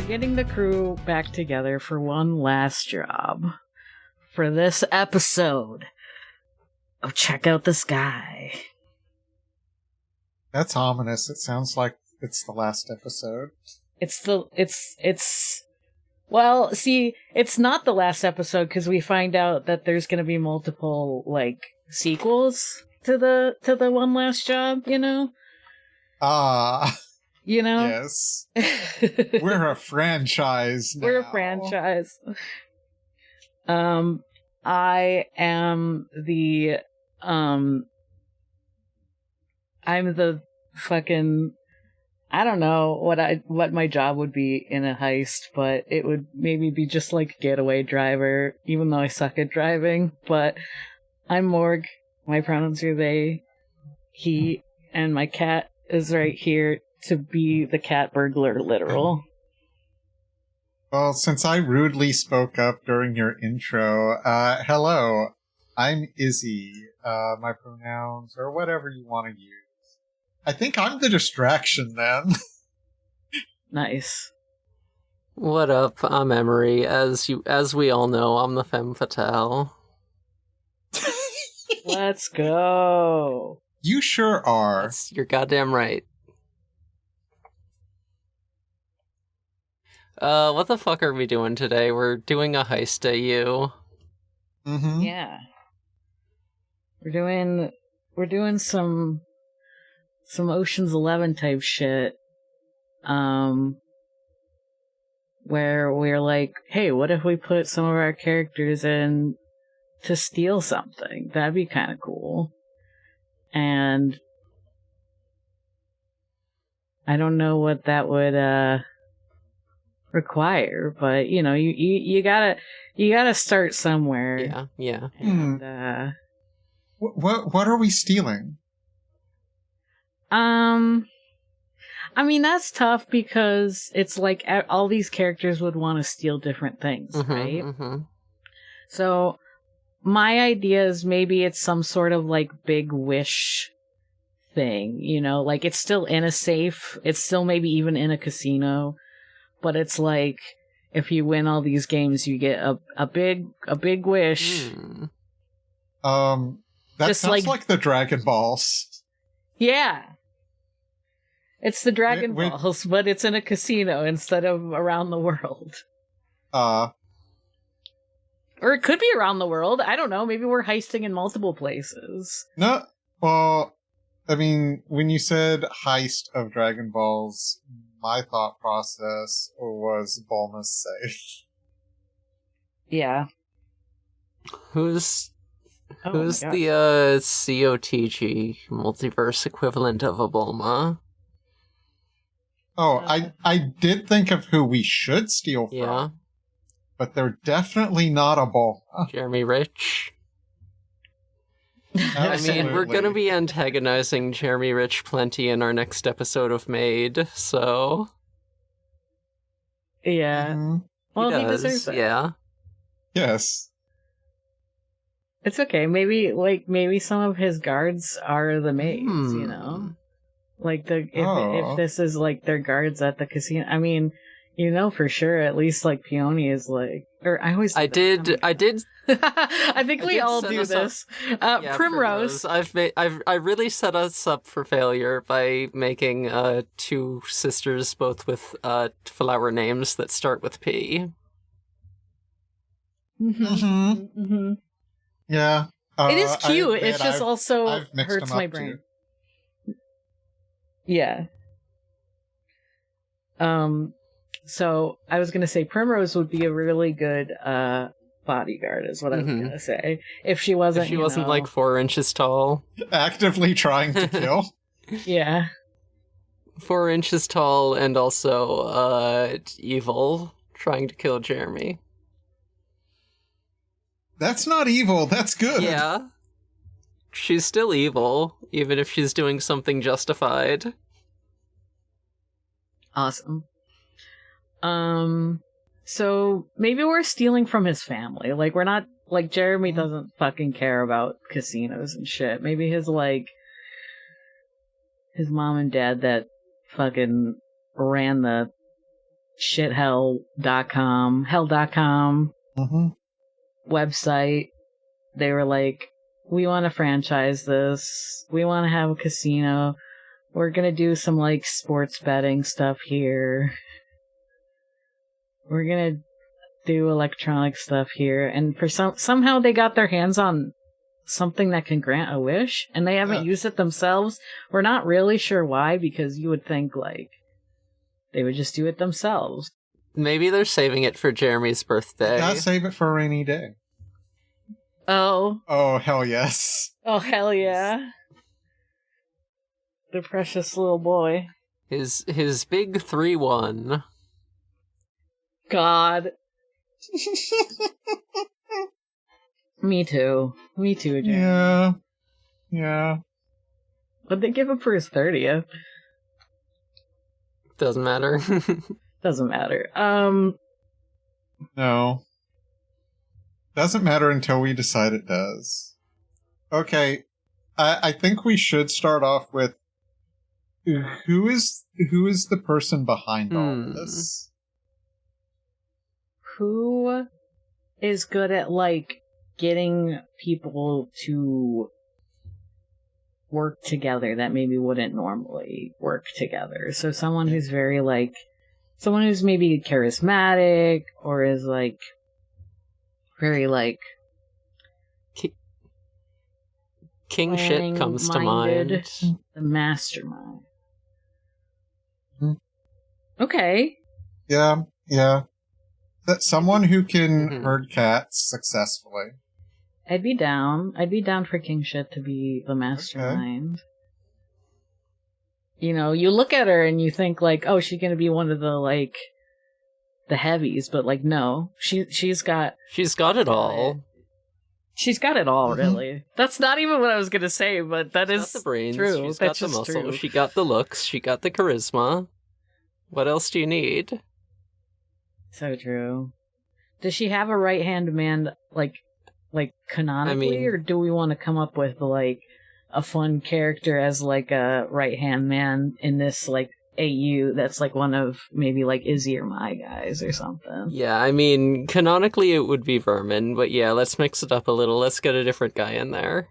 getting the crew back together for one last job. For this episode of Check Out the Sky. That's ominous. It sounds like it's the last episode. Well, see, it's not the last episode because we find out that there's going to be multiple, like, sequels to the one last job, you know? You know? Yes. We're a franchise now. We're a franchise. I am the, I'm the fucking, I don't know what my job would be in a heist, but it would maybe be just like getaway driver, even though I suck at driving, but I'm Morg, my pronouns are they, he, and my cat is right here to be the cat burglar, literal. Well, since I rudely spoke up during your intro, hello, I'm Izzy. My pronouns, or whatever you want to use. I think I'm the distraction, then. Nice. What up? I'm Emory. As we all know, I'm the femme fatale. Let's go. You sure are. You're goddamn right. What the fuck are we doing today? We're doing a heist AU. Mm-hmm. Yeah. We're doing some Ocean's 11 type shit. Where we're like, hey, what if we put some of our characters in to steal something? That'd be kind of cool. And I don't know what that would require, but you know, you gotta start somewhere. Yeah. And what are we stealing? I mean, that's tough because it's like all these characters would want to steal different things, right? Mm-hmm. So my idea is maybe it's some sort of like big wish thing, you know, like it's still in a safe, it's still maybe even in a casino, but it's like if you win all these games, you get a big wish. That just sounds like the Dragon Balls. Yeah. It's the Dragon Balls, but it's in a casino instead of around the world. Or it could be around the world. I don't know. Maybe we're heisting in multiple places. No, well, I mean, when you said heist of Dragon Balls, my thought process was Bulma's safe. Yeah. Who's the COTG multiverse equivalent of a Bulma? Oh, I did think of who we should steal from. Yeah. But they're definitely not a Bulma. Jeremy Rich. I mean, we're gonna be antagonizing Jeremy Rich plenty in our next episode of Made, so... Yeah. Mm-hmm. Well, he deserves it. Yeah. Yes. It's okay. Maybe some of his guards are the maids, you know? Like, if this is, like, their guards at the casino. I mean, you know for sure, at least, like, Peony is, like... Or, I always... I did... I think we all do this. Primrose. I really set us up for failure by making two sisters both with flower names that start with P. Mm-hmm. Yeah. It is cute. It's just also hurts my brain. Too. Yeah. So I was gonna say Primrose would be a really good bodyguard, is what I was gonna say. If she wasn't, like 4 inches tall, actively trying to kill. Yeah. 4 inches tall and also evil, trying to kill Jeremy. That's not evil, that's good. Yeah. She's still evil, even if she's doing something justified. Awesome. So maybe we're stealing from his family. Like, we're not, like, Jeremy doesn't fucking care about casinos and shit. Maybe his mom and dad that fucking ran the shithell.com, hell.com website. They were like, we want to franchise this. We want to have a casino. We're going to do some, like, sports betting stuff here. We're going to do electronic stuff here. And for somehow they got their hands on something that can grant a wish, and they haven't used it themselves. We're not really sure why, because you would think, like, they would just do it themselves. Maybe they're saving it for Jeremy's birthday. Gotta save it for a rainy day. Oh, hell yes. Oh, hell yeah. The precious little boy. His big 3-1. God. Me too, Jeremy. Yeah. What'd they give him for his 30th? Doesn't matter. Doesn't matter. No. Doesn't matter until we decide it does. Okay, I think we should start off with who is the person behind all of this? Who is good at, like, getting people to work together that maybe wouldn't normally work together? So someone who's very, like, someone who's maybe charismatic, or is, like, very, like, King shit comes to mind. The mastermind. Okay. Yeah. That someone who can herd cats successfully. I'd be down for King Shit to be the mastermind. Okay. You know, you look at her and you think, like, oh, she's gonna be one of the, like, the heavies, but, like, no. She's got it all. She's got it all, really. That's not even what I was gonna say, but that is the brains. True. She's That's got the muscle. True. She got the looks. She got the charisma. What else do you need? So true. Does she have a right-hand man, like canonically, or do we want to come up with, like, a fun character as, like, a right-hand man in this, like, AU that's, like, one of maybe, like, Izzy or my guys or something? Yeah, I mean, canonically it would be Vermin, but yeah, let's mix it up a little. Let's get a different guy in there.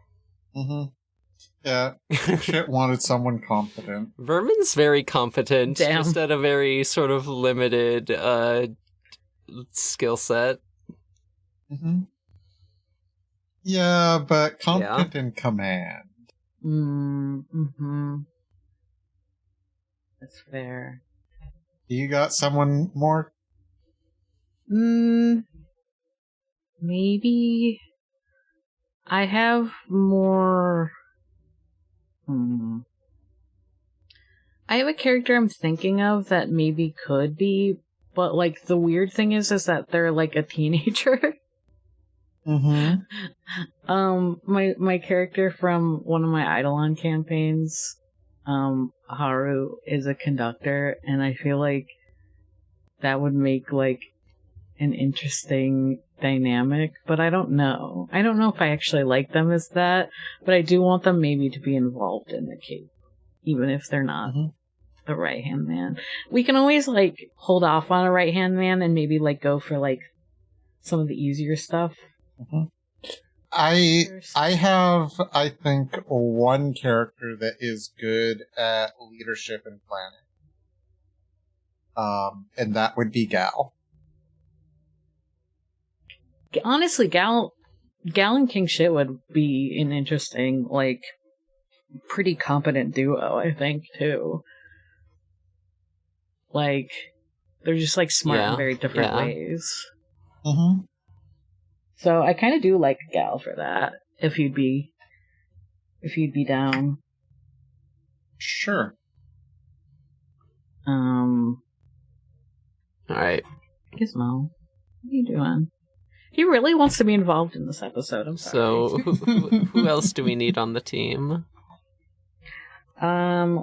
Yeah, Shit wanted someone competent. Vermin's very competent, Damn. Just at a very sort of limited skill set. Yeah, but competent in command. That's fair. You got someone more? Maybe I have more. I have a character I'm thinking of that maybe could be, but, like, the weird thing is that they're, like, a teenager. My character from one of my Eidolon campaigns, Haru, is a conductor, and I feel like that would make, like, an interesting dynamic, but I don't know. I don't know if I actually like them as that, but I do want them maybe to be involved in the case, even if they're not the right-hand man. We can always, like, hold off on a right-hand man and maybe, like, go for, like, some of the easier stuff. I have, I think, one character that is good at leadership and planning. And that would be Gal. Honestly, Gal and King Shit would be an interesting, like, pretty competent duo, I think, too. Like, they're just, like, smart in very different ways. So I kind of do like Gal for that, if you'd be down. Sure. Alright. Gizmo, what are you doing? He really wants to be involved in this episode, I'm sorry. So, who else do we need on the team?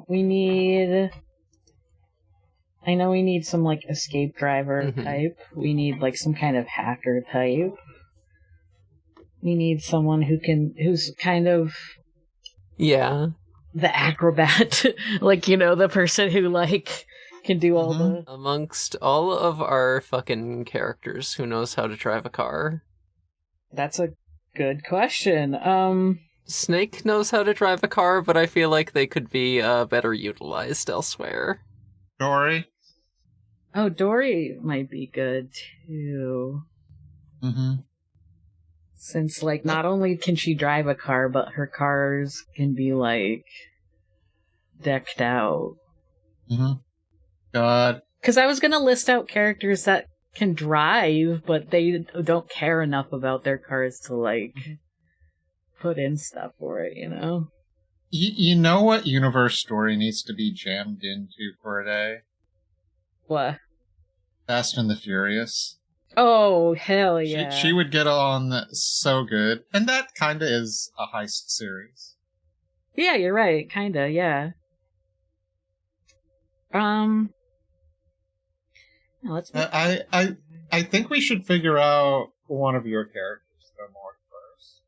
We need some, like, escape driver type. We need, like, some kind of hacker type. We need someone who's kind of... Yeah. The acrobat. Like, you know, the person who, like, can do all the... Amongst all of our fucking characters, who knows how to drive a car? That's a good question. Snake knows how to drive a car, but I feel like they could be better utilized elsewhere. Dory? Oh, Dory might be good, too. Since, like, not only can she drive a car, but her cars can be, like, decked out. God. Because I was gonna list out characters that can drive, but they don't care enough about their cars to, like, put in stuff for it, you know? You know what universe Story needs to be jammed into for a day? What? Fast and the Furious. Oh, hell yeah. She would get on so good. And that kinda is a heist series. Yeah, you're right. Kinda, yeah. Let's... I think we should figure out one of your characters, though, more first.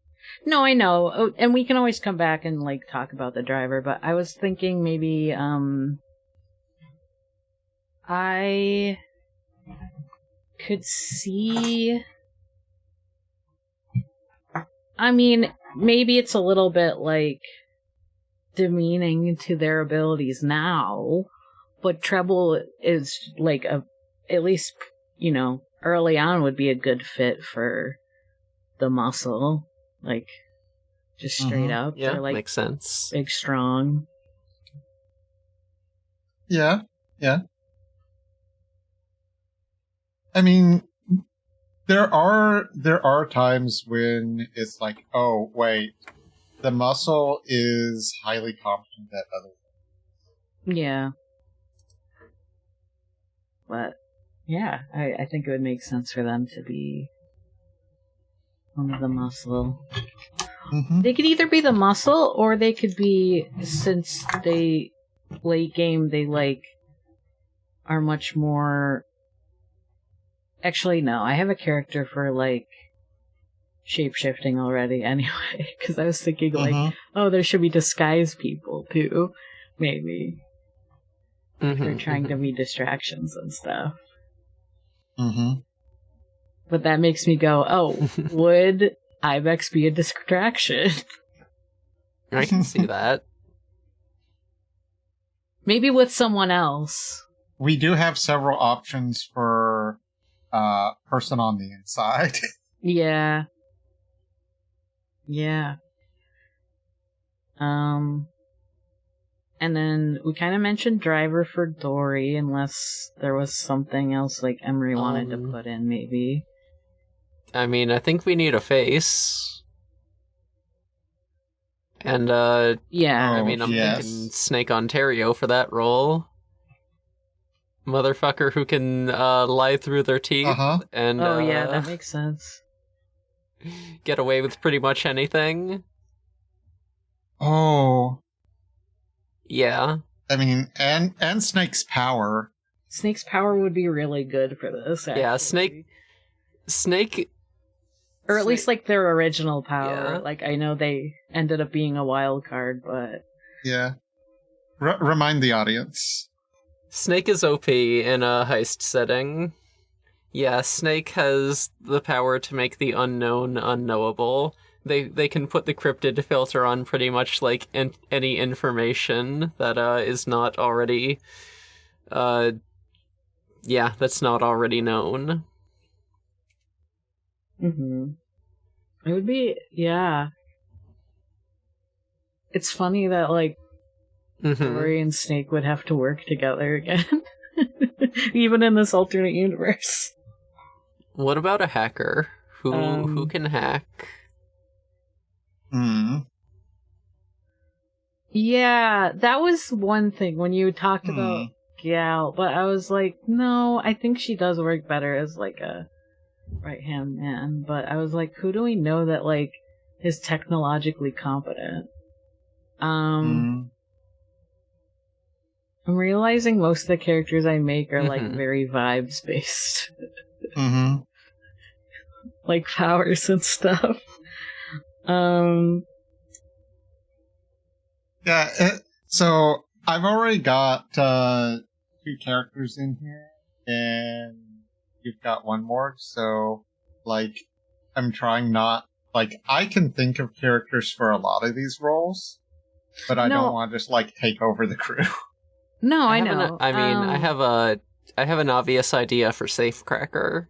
No, I know. Oh, and we can always come back and, like, talk about the driver, but I was thinking maybe, I could see... I mean, maybe it's a little bit, like, demeaning to their abilities now, but Treble is, like, at least, you know, early on would be a good fit for the muscle. Like, just straight up. Yeah, they're, like, makes sense. big, strong. Yeah. I mean, there are times when it's like, oh, wait, the muscle is highly competent at other things. Yeah. But, yeah, I think it would make sense for them to be one of the muscle. They could either be the muscle, or they could be, since they, late game, they, like, are much more... Actually, no, I have a character for, like, shape-shifting already anyway, because I was thinking, like, oh, there should be disguise people, too, maybe. They're trying to be distractions and stuff. But that makes me go, oh, would Ibex be a distraction? I can see that. Maybe with someone else. We do have several options for person on the inside. Yeah. And then we kind of mentioned driver for Dory, unless there was something else like Emory wanted to put in, maybe. I mean, I think we need a face. And, yeah. I mean, I'm thinking Snake Ontario for that role. Motherfucker who can lie through their teeth and yeah, that makes sense. Get away with pretty much anything. Oh. Yeah. I mean, and Snake's power. Snake's power would be really good for this, actually. Yeah, Snake... Or at least, like, their original power. Yeah. Like, I know they ended up being a wild card, but... Yeah. Remind the audience. Snake is OP in a heist setting. Yeah, Snake has the power to make the unknown unknowable. They can put the cryptid filter on pretty much, like, any information that is not already... yeah, that's not already known. It would be, yeah. It's funny that, like, Dory and Snake would have to work together again. Even in this alternate universe. What about a hacker? Who can hack? Yeah, that was one thing when you talked about Gal, but I was like, no, I think she does work better as, like, a right-hand man, but I was like, who do we know that, like, is technologically competent? I'm realizing most of the characters I make are, like, very vibes-based. Like, powers and stuff. Yeah, so I've already got two characters in here, and you've got one Morg, so, like, I'm trying not... Like, I can think of characters for a lot of these roles, but I don't want to just, like, take over the crew. No, I know. I have an obvious idea for Safecracker.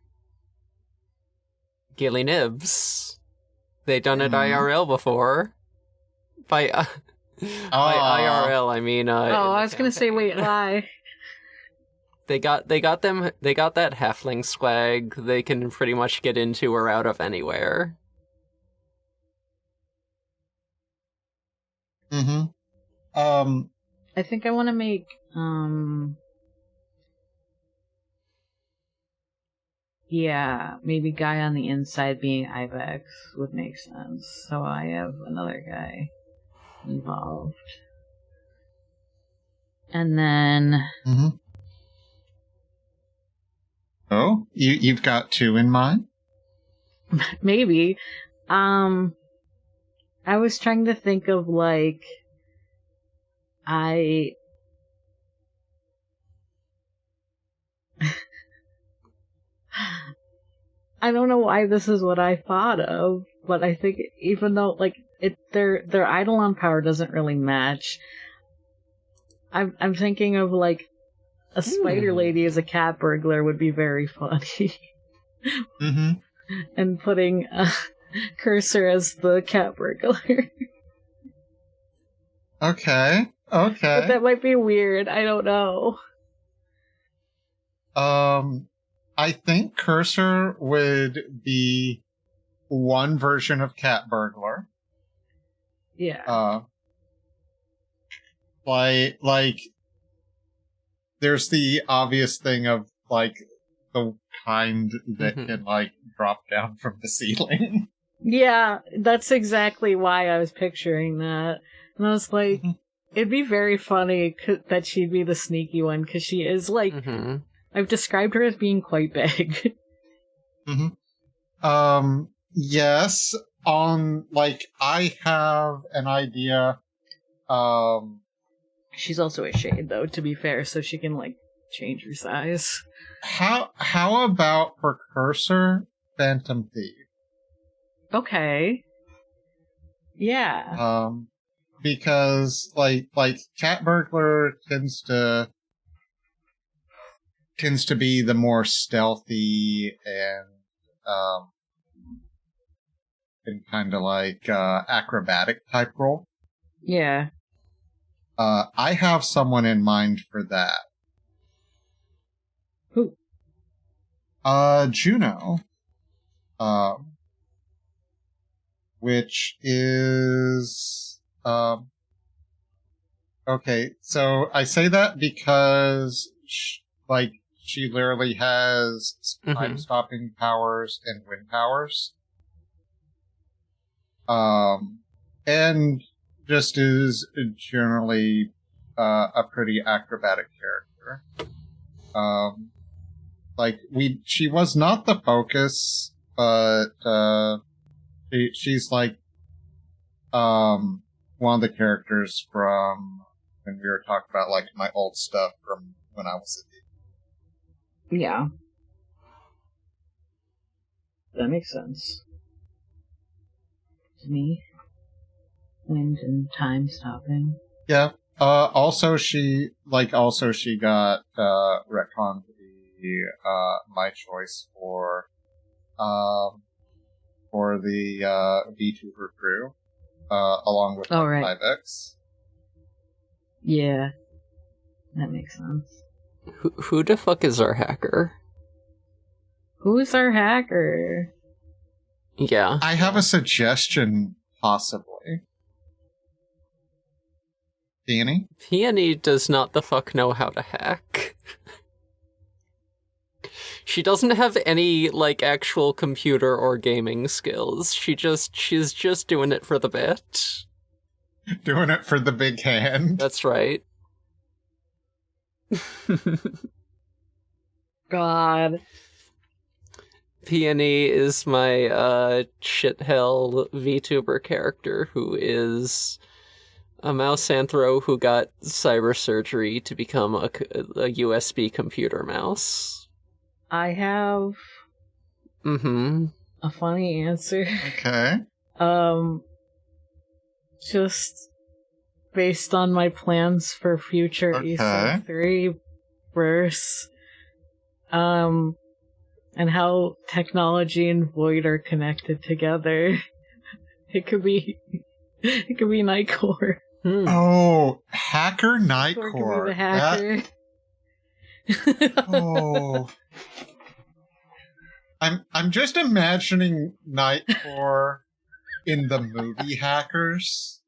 Gilly Nibbs. They done it IRL before. By IRL, I mean. I was gonna say, wait, lie. They got that halfling swag. They can pretty much get into or out of anywhere. Mm-hmm. I think I want to make maybe guy on the inside being Ibex would make sense. So I have another guy involved. And then... Mm-hmm. Oh, you've got two in mind? Maybe. I was trying to think of, like... I don't know why this is what I thought of, but I think even though, like, their Eidolon power doesn't really match, I'm thinking of, like, a spider lady as a cat burglar would be very funny. Mm-hmm. And putting Cursor as the cat burglar. Okay. But that might be weird. I don't know. I think Cursor would be one version of cat burglar. Yeah. Like, there's the obvious thing of, like, the kind that can, like, drop down from the ceiling. Yeah, that's exactly why I was picturing that. And I was like, it'd be very funny that she'd be the sneaky one, because she is, like, I've described her as being quite big. Yes, like, I have an idea, She's also a shade, though, to be fair, so she can, like, change her size. How about for Cursor, Phantom Thief? Okay. Yeah. Because like cat burglar tends to be the more stealthy and kind of like acrobatic type role. Yeah. I have someone in mind for that. Who? Juno. Which is okay, so I say that because she literally has time stopping powers and wind powers. And just is generally a pretty acrobatic character. She was not the focus, but she's like one of the characters from when we were talking about like my old stuff from when I was a kid. Yeah. That makes sense. To me. Wind and time stopping. Yeah. Also she got retconned to be my choice for the VTuber crew, along with Ibex. Yeah. That makes sense. Who the fuck is our hacker? Who's our hacker? Yeah. I have a suggestion, possibly. Peony? Peony does not the fuck know how to hack. She doesn't have any, like, actual computer or gaming skills. She's just doing it for the bit. Doing it for the big hand. That's right. God. Peony is my shithell VTuber character who is A mouseanthro who got cyber surgery to become a USB computer mouse. I have a funny answer. Okay. Just based on my plans for future ESO3 verse, and how technology and Void are connected together. It could be Nightcore. Oh, hacker Nightcore could be the hacker. Oh. I'm just imagining Nightcore in the movie Hackers.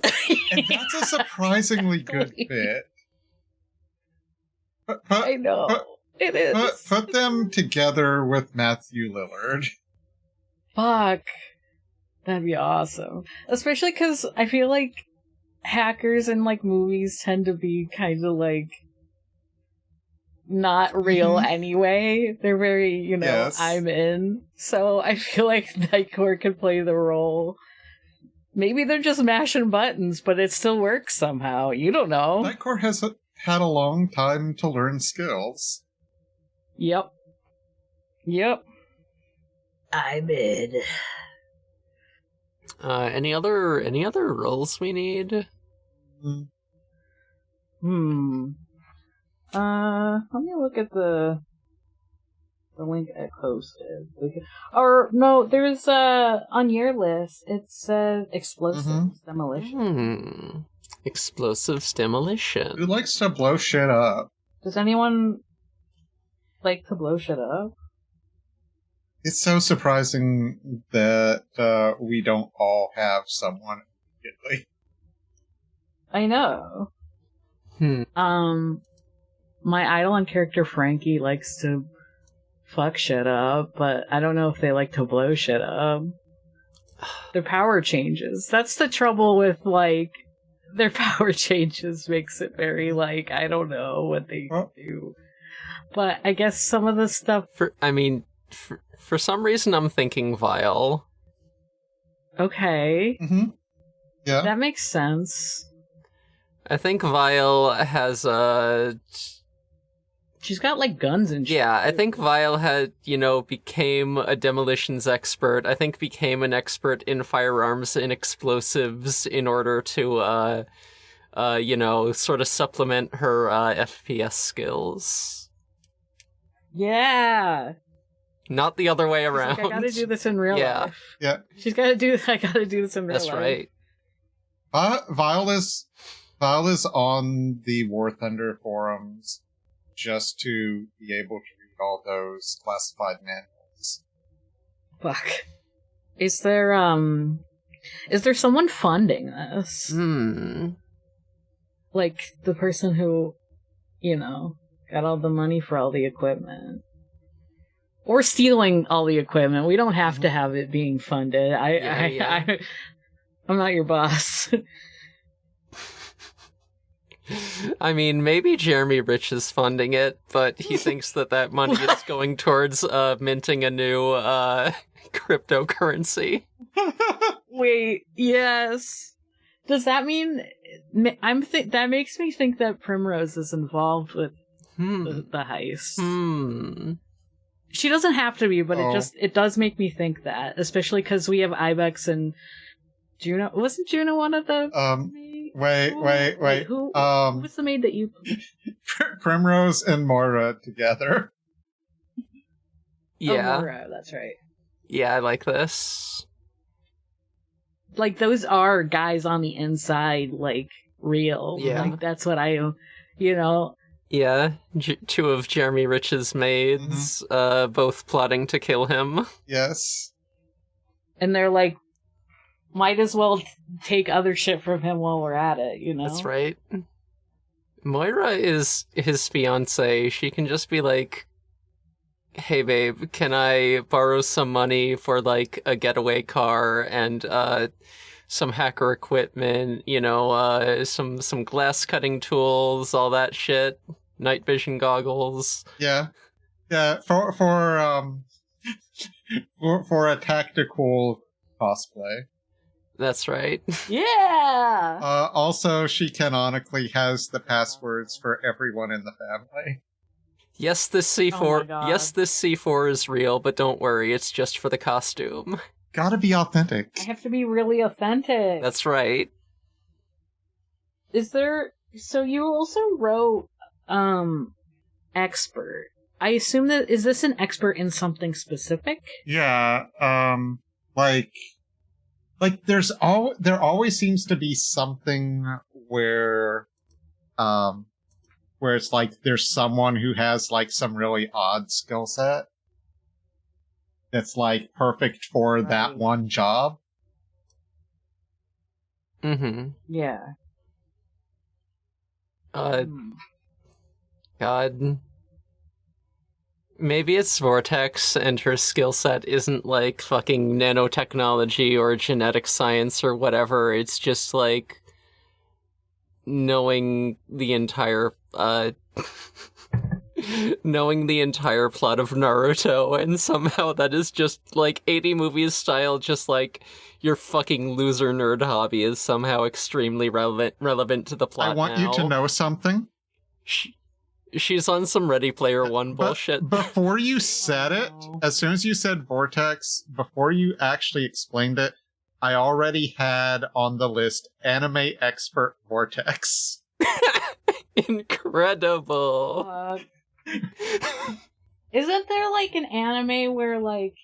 And that's a surprisingly good fit. I know. It is. Put them together with Matthew Lillard. Fuck. That'd be awesome. Especially because I feel like hackers in, like, movies tend to be kind of, like, not real anyway. They're very, yes. I'm in. So I feel like Nightcore could play the role. Maybe they're just mashing buttons, but it still works somehow. You don't know. Nightcore has had a long time to learn skills. Yep. I'm in. Any other roles we need? Let me look at the link I posted. Or no, there's on your list it says explosives demolition. Explosives demolition. Who likes to blow shit up? Does anyone like to blow shit up? It's so surprising that we don't all have someone immediately. I know. My Eidolon character Frankie likes to fuck shit up, but I don't know if they like to blow shit up. Their power changes. That's the trouble with, like, their power changes makes it very, like, I don't know what they do. But I guess some of the stuff... For some reason I'm thinking Vile. Okay. Yeah. That makes sense. I think Vile has She's got, like, guns and shit. Yeah, I think Vile had, became a demolitions expert. I think became an expert in firearms and explosives in order to, sort of supplement her FPS skills. Yeah. Not the other way around. Like, I gotta do this in real life. Yeah. I gotta do this in real life. That's right. Vile is on the War Thunder forums just to be able to read all those classified manuals. Fuck. Is there someone funding this? Like, the person who, got all the money for all the equipment. Or stealing all the equipment. We don't have to have it being funded. I'm not your boss. I mean, maybe Jeremy Rich is funding it, but he thinks that money is going towards minting a new cryptocurrency. Wait, yes. Does that mean... that makes me think that Primrose is involved with the heist. She doesn't have to be, but it does make me think that, especially because we have Ibex and Juno. Wasn't Juno one of the? Wait. Who was the maid that you? Primrose and Moira together. Yeah, Moira, that's right. Yeah, I like this. Like, those are guys on the inside, like, real. Yeah, like, that's what I, Yeah, two of Jeremy Rich's maids, both plotting to kill him. Yes. And they're like, might as well take other shit from him while we're at it, That's right. Moira is his fiancée. She can just be like, hey babe, can I borrow some money for, like, a getaway car and, some hacker equipment, some glass cutting tools, all that shit, night vision goggles. Yeah, for a tactical cosplay. That's right. Yeah! Also, she canonically has the passwords for everyone in the family. Yes, this Oh my C4. God. Yes, this C4 is real, but don't worry, it's just for the costume. Gotta be authentic. I have to be really authentic. That's right. Is there... So you also wrote, expert. I assume that... Is this an expert in something specific? Yeah, like there always seems to be something where it's like there's someone who has like some really odd skill set that's like perfect for that one job. Mm-hmm. Yeah. God. Maybe it's Vortex, and her skill set isn't like fucking nanotechnology or genetic science or whatever. It's just like knowing the entire knowing the entire plot of Naruto, and somehow that is just like 80 movies style, just like your fucking loser nerd hobby is somehow extremely relevant to the plot. I want you to know something. She's on some Ready Player One bullshit. Before you said it, as soon as you said Vortex, before you actually explained it, I already had on the list anime expert Vortex. Incredible. Isn't there like an anime where like...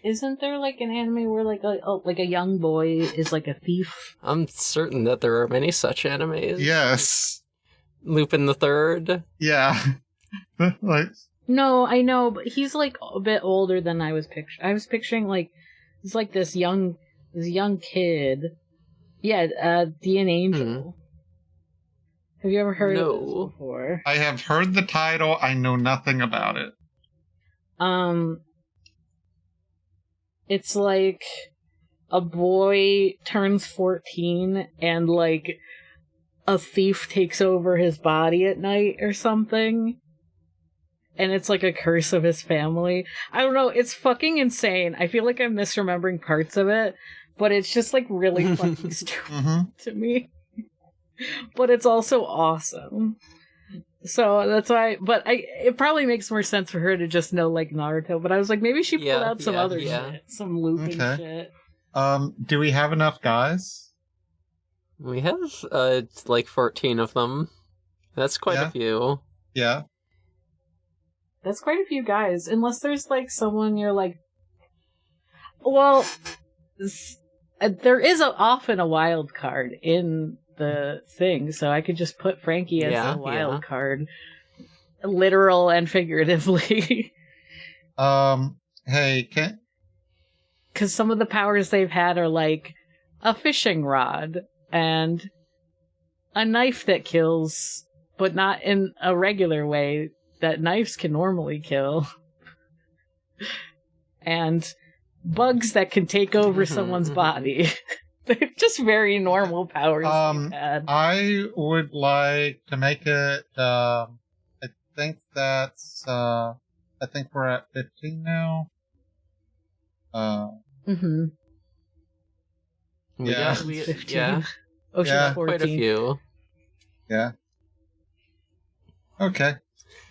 Isn't there like an anime where like a young boy is like a thief? I'm certain that there are many such animes. Yes. Lupin the Third. Yeah. Like... No, I know, but he's like a bit older than I was picturing. I was picturing like it's like this young kid. Yeah, the Angel. Have you ever heard of this before? I have heard the title. I know nothing about it. It's like a boy turns 14 and like a thief takes over his body at night or something. And it's like a curse of his family. I don't know, it's fucking insane. I feel like I'm misremembering parts of it, but it's just like really fucking stupid to me. But it's also awesome. So that's why, but it probably makes more sense for her to just know like Naruto, but I was like, maybe she pulled out some other shit. Some looping shit. Do we have enough guys? We have, like 14 of them. That's quite a few. Yeah. That's quite a few guys. Unless there's, like, someone you're like... Well, there is often a wild card in the thing, so I could just put Frankie as the wild card. Literal and figuratively. Hey, can... Because some of the powers they've had are, like, a fishing rod. And a knife that kills, but not in a regular way that knives can normally kill. And bugs that can take over someone's body. They're just very normal powers they've had. I would like to make it, I think we're at 15 now. Yeah. 15. Yeah. Oh, she's 14. Quite a few. Yeah. Okay.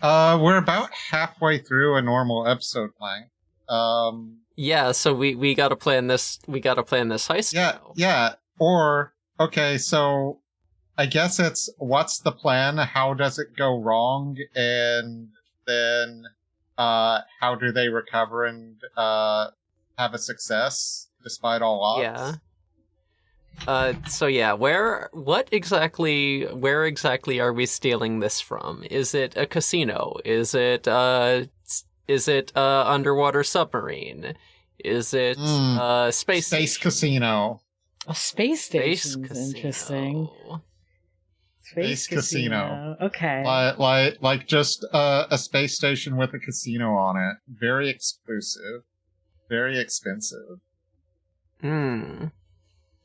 We're about halfway through a normal episode length. Yeah, so we gotta plan this. We gotta plan this heist. now. Yeah. Or okay, so I guess it's what's the plan? How does it go wrong? And then how do they recover and have a success despite all odds? Yeah. So yeah, where exactly are we stealing this from? Is it a casino? Is it underwater submarine? Is it space casino? A space station is interesting. Space casino. Okay. Like just a space station with a casino on it. Very exclusive. Very expensive.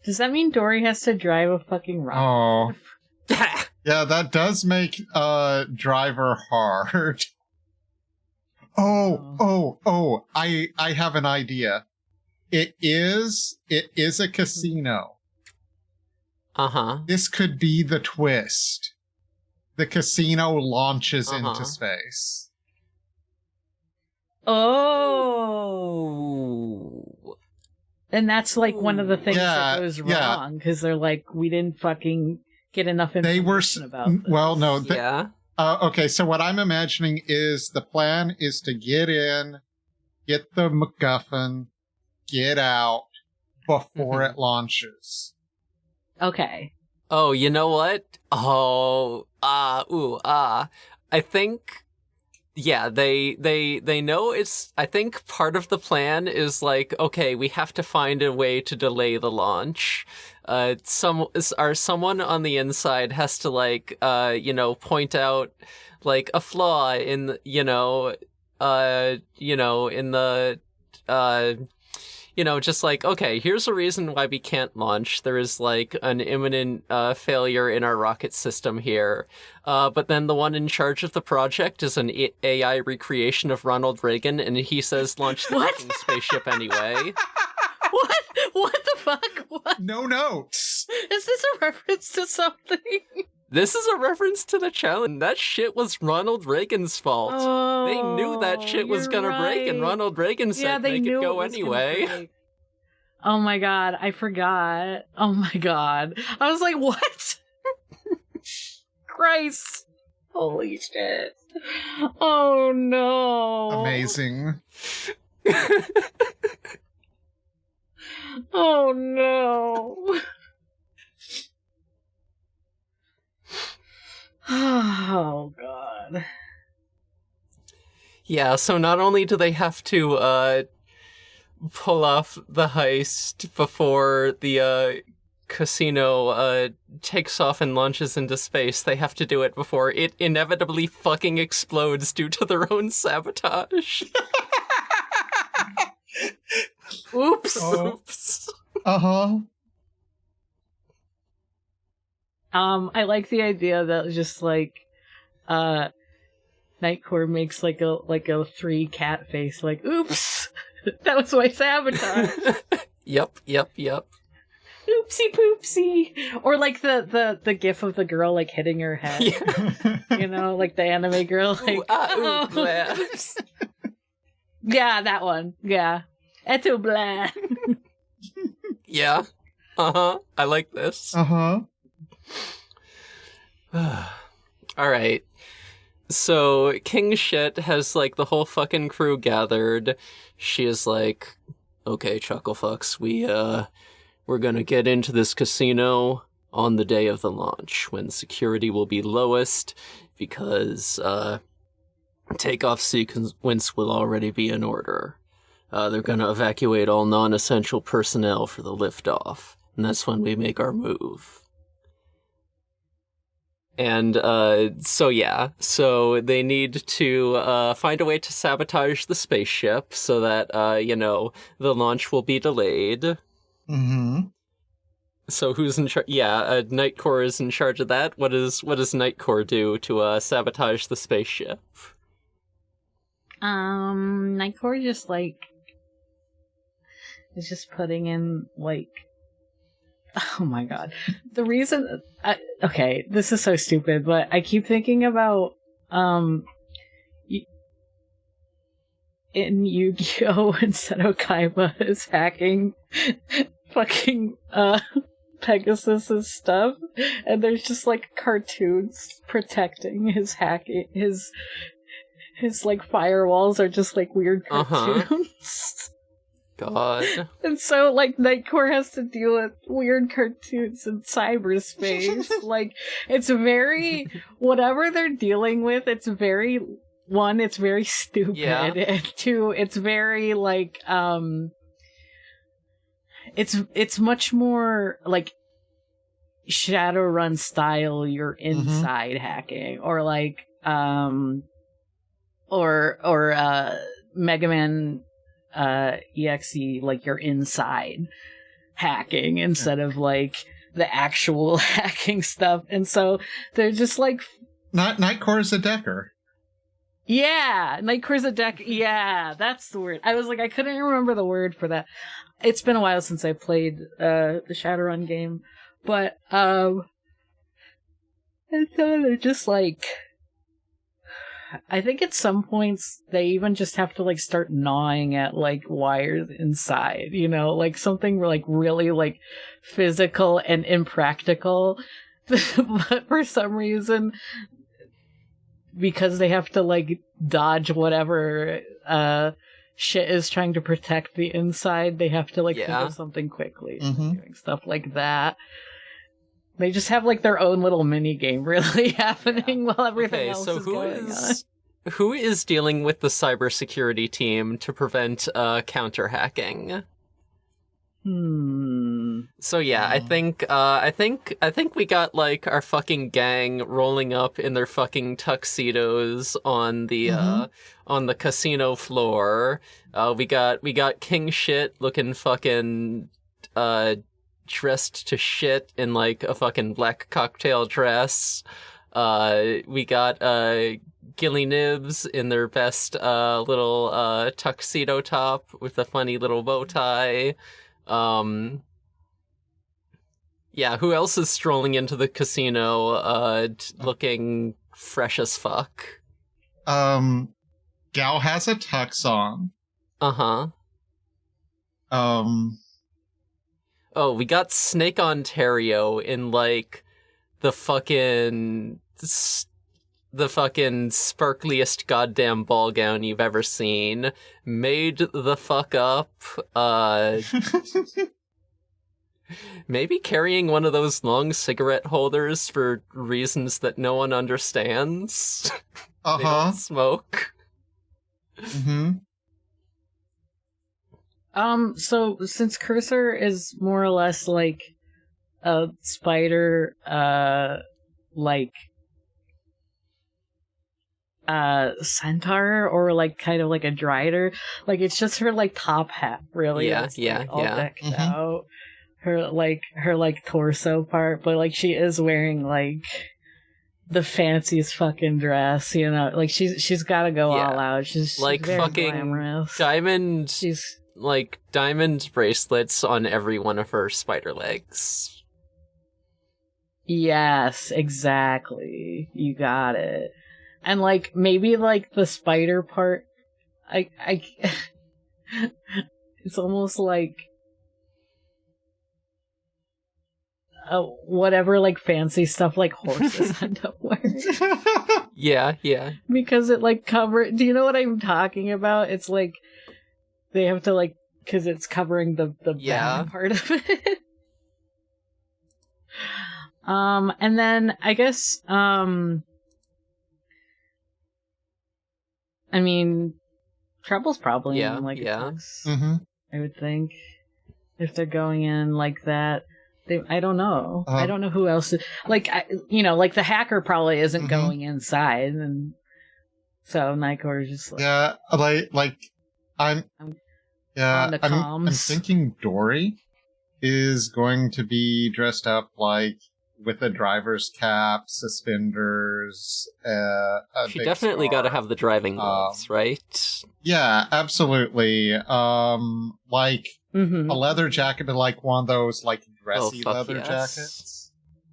Does that mean Dory has to drive a fucking rocket? Oh. Yeah, that does make driver hard. I have an idea. It is a casino. Uh-huh. This could be the twist. The casino launches into space. Oh. And that's like one of the things that goes wrong, because they're like, we didn't fucking get enough information about this. Well, no. Yeah. Okay, so what I'm imagining is the plan is to get in, get the MacGuffin, get out before it launches. Okay. Oh, you know what? I think, yeah, they know it's, I think part of the plan is like, okay, we have to find a way to delay the launch. Someone on the inside has to like, point out like a flaw in, in the, just like, okay, here's a reason why we can't launch. There is like an imminent failure in our rocket system here. But then the one in charge of the project is an AI recreation of Ronald Reagan, and he says launch the fucking spaceship anyway. What? What the fuck? What? No notes. Is this a reference to something? This is a reference to the challenge. That shit was Ronald Reagan's fault. Oh, they knew that shit was gonna break, and Ronald Reagan said make it go anyway. Oh my god, I forgot. Oh my god. I was like, what? Christ. Holy shit. Oh no. Amazing. Oh no. Oh god. Yeah, so not only do they have to pull off the heist before the casino takes off and launches into space, they have to do it before it inevitably fucking explodes due to their own sabotage. Oops. Oops. Uh-huh. I like the idea that just like Nightcore makes like a 3 cat face, like, oops, that was my sabotage. Yep. Oopsie poopsie. Or like the gif of the girl like hitting her head. Yeah. You know, like the anime girl, like oops. Yeah, that one. Yeah. Eto blah. Yeah. Uh-huh. I like this. Uh-huh. All right. So King Shit has like the whole fucking crew gathered. She is like, okay, chucklefucks, we're gonna get into this casino on the day of the launch when security will be lowest because takeoff sequence will already be in order. They're gonna evacuate all non-essential personnel for the liftoff, and that's when we make our move. And so they need to find a way to sabotage the spaceship so that the launch will be delayed. Mm-hmm. So who's in charge? Yeah, Nightcore is in charge of that. What does Nightcore do to sabotage the spaceship? Nightcore just like is just putting in like, oh my god. The reason okay, this is so stupid, but I keep thinking about in Yu-Gi-Oh! When Seto Kaiba is hacking fucking Pegasus's stuff, and there's just like cartoons protecting his hacking, his like firewalls are just like weird cartoons. God. And so like Nightcore has to deal with weird cartoons in cyberspace. Like it's very whatever they're dealing with, it's very stupid. Yeah. And 2, it's very like it's much more like Shadowrun style, you're inside hacking, or like or Mega Man EXE, like you're inside hacking instead of like the actual hacking stuff. And so they're just like Nightcore is a decker. Yeah, Nightcore's a deck. Yeah, that's the word. I was like, I couldn't remember the word for that. it's been a while since I played the Shadowrun game, but and so they're just like, I think at some points they even just have to like start gnawing at like wires inside, you know, like something like really like physical and impractical. But for some reason, because they have to like dodge whatever shit is trying to protect the inside, they have to like think of something quickly. Doing stuff like that. They just have like their own little mini game really happening while everything else is going on. Who is dealing with the cybersecurity team to prevent counter hacking? So yeah, I think we got like our fucking gang rolling up in their fucking tuxedos on the casino floor. We got king shit looking fucking dressed to shit in like a fucking black cocktail dress. We got Gilly Nibbs in their best little tuxedo top with a funny little bow tie. Yeah, who else is strolling into the casino looking fresh as fuck? Gal has a tux on. Oh, we got Snake Ontario in like the fucking sparkliest goddamn ball gown you've ever seen. Made the fuck up. Maybe carrying one of those long cigarette holders for reasons that no one understands. They don't smoke. So since Cursor is more or less like a spider, centaur, or like kind of like a drider, like it's just her like top hat, really. All decked out. Her torso part, but like she is wearing like the fanciest fucking dress, you know, like she's got to go all out. She's like very fucking glamorous. diamond. She's like diamond bracelets on every one of her spider legs. Yes, exactly. You got it. And like maybe like the spider part, I it's almost like whatever like fancy stuff like horses end up wearing. Yeah. Because it like do you know what I'm talking about? It's like they have to like, because it's covering the bottom part of it. And then I guess I mean Treble's probably in like a tux, I would think, if they're going in like that. I don't know. I don't know who else like like the hacker probably isn't going inside, and so Nightcore is just like I'm thinking Dory is going to be dressed up like with a driver's cap, suspenders, she definitely got to have the driving gloves, right? Yeah, absolutely. Like a leather jacket, but like one of those like dressy leather jackets.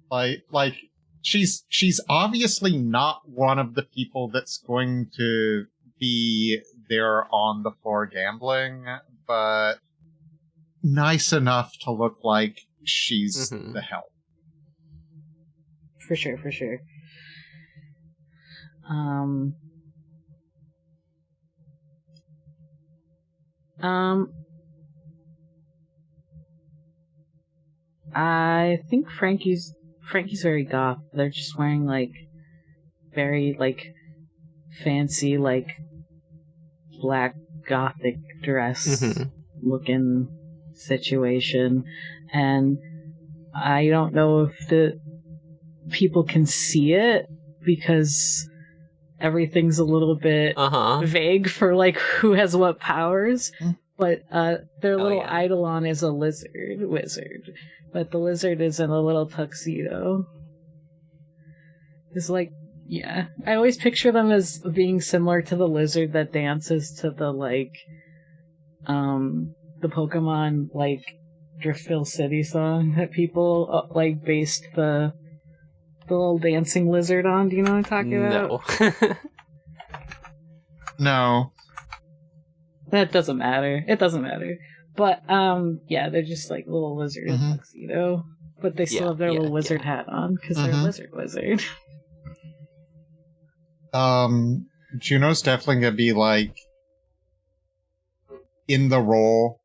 Like she's obviously not one of the people that's going to be there on the floor gambling, but nice enough to look like she's the help. For sure. I think Frankie's very goth. They're just wearing like very like fancy like black gothic dress looking situation, and I don't know if the people can see it because everything's a little bit vague for like who has what powers, but their little eidolon is a wizard, but the lizard is in a little tuxedo. It's like, yeah, I always picture them as being similar to the lizard that dances to the like the Pokemon, like, Driftville City song that people, like, based the little dancing lizard on. Do you know what I'm talking about? No. No. That doesn't matter. It doesn't matter. But, yeah, they're just, like, little lizard in a tuxedo. But they still have their little wizard hat on, because they're wizard. Juno's definitely gonna be, like, in the role,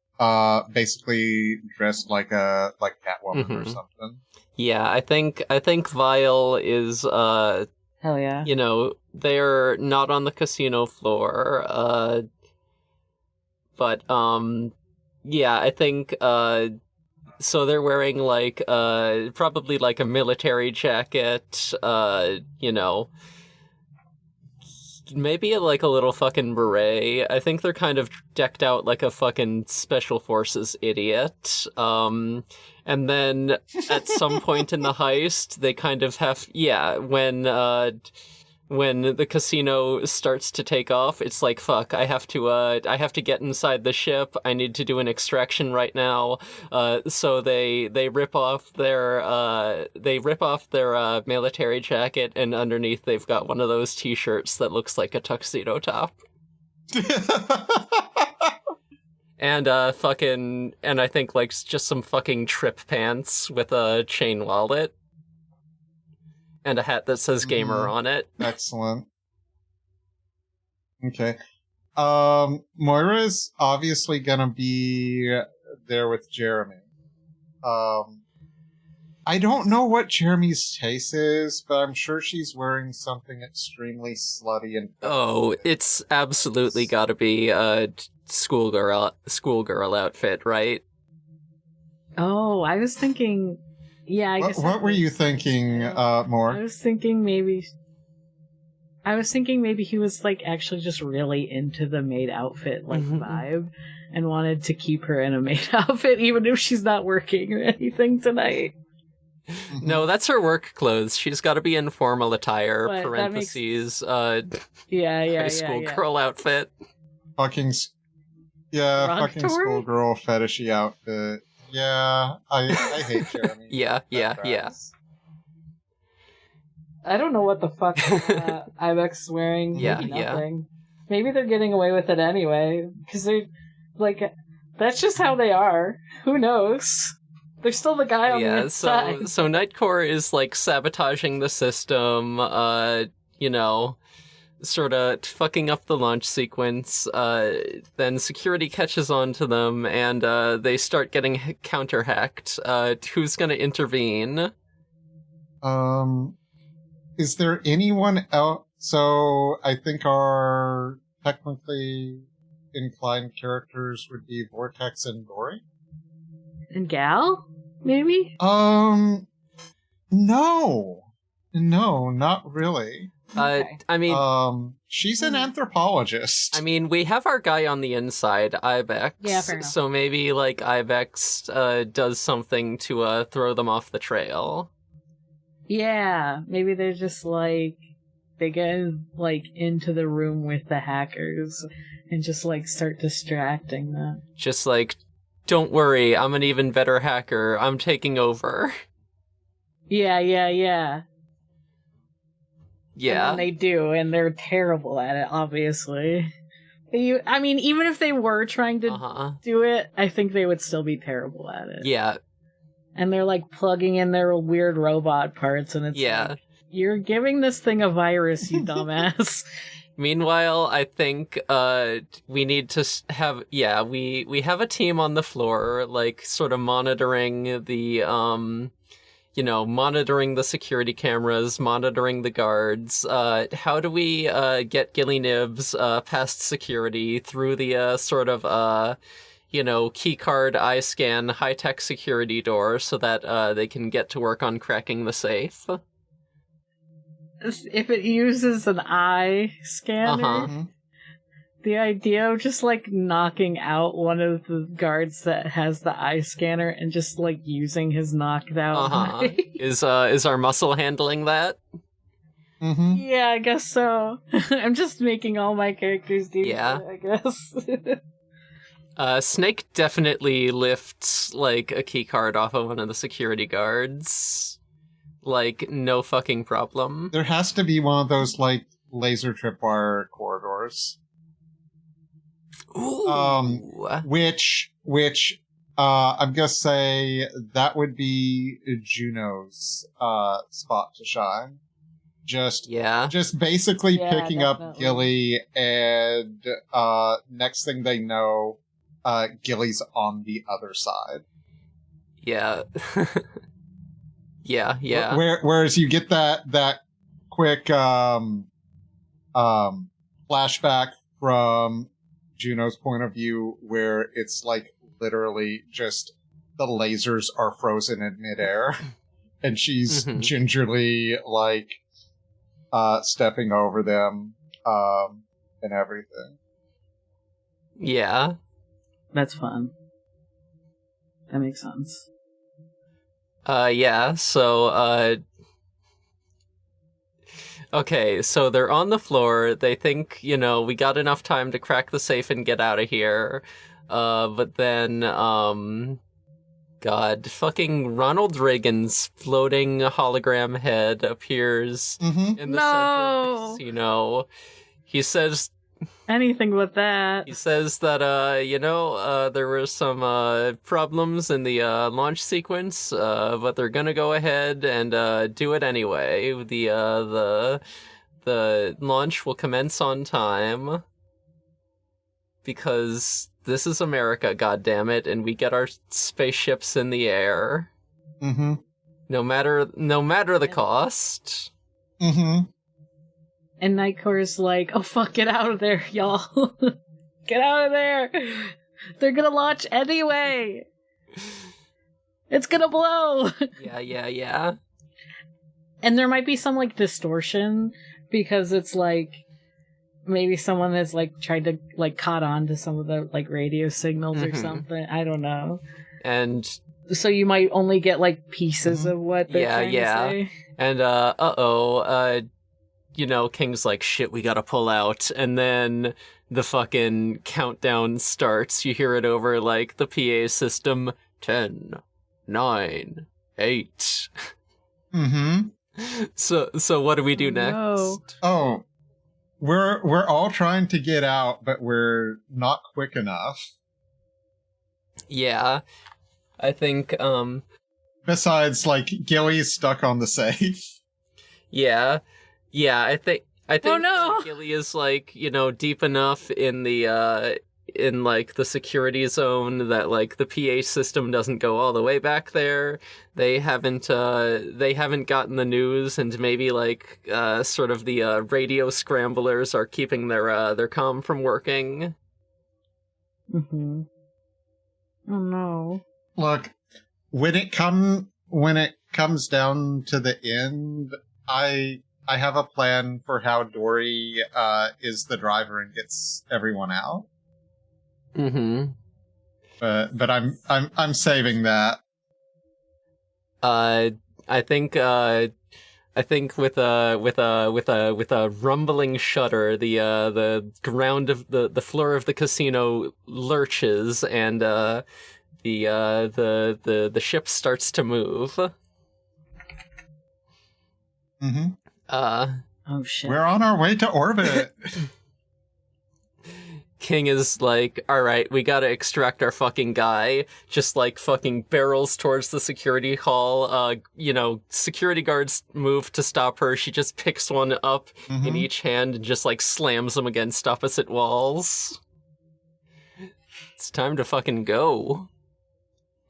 basically dressed like Catwoman or something. Yeah, I think Vile is, Hell yeah. you know, they're not on the casino floor, but, yeah, I think, so they're wearing, like, probably, like, a military jacket, you know, maybe, like, a little fucking beret. I think they're kind of decked out like a fucking Special Forces idiot. And then, at some point in the heist, they kind of have, when the casino starts to take off, it's like, fuck, I have to get inside the ship. I need to do an extraction right now. So they rip off their military jacket, and underneath they've got one of those t-shirts that looks like a tuxedo top. And and I think, like, just some fucking trip pants with a chain wallet. And a hat that says gamer on it. Excellent. Okay. Moira's obviously gonna be there with Jeremy. I don't know what Jeremy's taste is, but I'm sure she's wearing something extremely slutty and... Oh, it's absolutely gotta be a schoolgirl outfit, right? Oh, I was thinking... Yeah, I guess... What were you thinking, Morg? I was thinking maybe he was, like, actually just really into the maid outfit, like, vibe, and wanted to keep her in a maid outfit, even if she's not working or anything tonight. No, that's her work clothes. She's got to be in formal attire, But parentheses, high school girl outfit. Fucking schoolgirl fetishy outfit. Yeah, I hate Jeremy. Yeah. I don't know what the fuck Ibex is wearing. Maybe nothing. Maybe they're getting away with it anyway, because they're, like, that's just how they are. Who knows? They're still the guy on the inside. So Nightcore is, like, sabotaging the system, you know, sort of fucking up the launch sequence. Then security catches on to them, and they start getting counter-hacked. Who's gonna intervene? Is there anyone else? So I think our technically inclined characters would be Vortex and Dory. And Gal? Maybe? No, not really. Okay. I mean... she's an anthropologist. I mean, we have our guy on the inside, Ibex. Yeah, fair enough. So maybe, like, Ibex does something to throw them off the trail. Yeah, maybe they're just, like, they get, like, into the room with the hackers and just, like, start distracting them. Just like, don't worry, I'm an even better hacker. I'm taking over. Yeah. Yeah. And they do, and they're terrible at it, obviously. I mean, even if they were trying to do it, I think they would still be terrible at it. Yeah. And they're, like, plugging in their weird robot parts, and it's like, you're giving this thing a virus, you dumbass. Meanwhile, I think we need to have... Yeah, we have a team on the floor, like, sort of monitoring the... monitoring the security cameras, monitoring the guards. How do we get Gilly Nibbs past security through the sort of, keycard eye scan high-tech security door so that they can get to work on cracking the safe? If it uses an eye scanner, the idea of just, like, knocking out one of the guards that has the eye scanner and just, like, using his knocked out eye. Is our muscle handling that? Yeah, I guess so. I'm just making all my characters do that, I guess. Snake definitely lifts, like, a key card off of one of the security guards. Like, no fucking problem. There has to be one of those, like, laser tripwire corridors. Ooh. Which, I'm gonna say that would be Juno's, spot to shine. Just basically picking up Gilly, and, next thing they know, Gilly's on the other side. Yeah. Yeah. Whereas you get that quick flashback from Juno's point of view, where it's like literally just the lasers are frozen in midair, and she's gingerly like stepping over them and everything. Yeah, that's fun. That makes sense. Yeah, so, okay, so they're on the floor, they think, we got enough time to crack the safe and get out of here, but then, God, fucking Ronald Reagan's floating hologram head appears in the center of the casino. He says... anything but that. He says that, there were some problems in the launch sequence, but they're gonna go ahead and do it anyway. The launch will commence on time because this is America, goddammit, and we get our spaceships in the air. Mm-hmm. No matter the cost. Mm-hmm. And Nightcore's like, oh fuck, get out of there, y'all. Get out of there. They're gonna launch anyway. It's gonna blow. Yeah. And there might be some, like, distortion, because it's like, maybe someone has, like, tried to, like, caught on to some of the, like, radio signals or something. I don't know. And... so you might only get, like, pieces of what they're trying to say. And, King's like, shit, we gotta pull out. And then the fucking countdown starts. You hear it over, like, the PA system. 10, 9, 8. Mm-hmm. So what do we do next? No. Oh, we're all trying to get out, but we're not quick enough. Yeah. I think, besides, like, Gilly's stuck on the safe. Yeah, I think oh, no. Gilly is, like, deep enough in the, in, like, the security zone that, like, the PA system doesn't go all the way back there. They haven't gotten the news, and maybe, like, sort of the, radio scramblers are keeping their comm from working. Mm-hmm. Oh, no. Look, when it comes down to the end, I have a plan for how Dory is the driver and gets everyone out. Mm-hmm. But I'm saving that. I think with a rumbling shudder, the ground of the floor of the casino lurches, and the ship starts to move. Mm-hmm. Oh shit. We're on our way to orbit. King is like, alright, we gotta extract our fucking guy. Just, like, fucking barrels towards the security hall. Security guards move to stop her. She just picks one up in each hand and just, like, slams them against opposite walls. It's time to fucking go.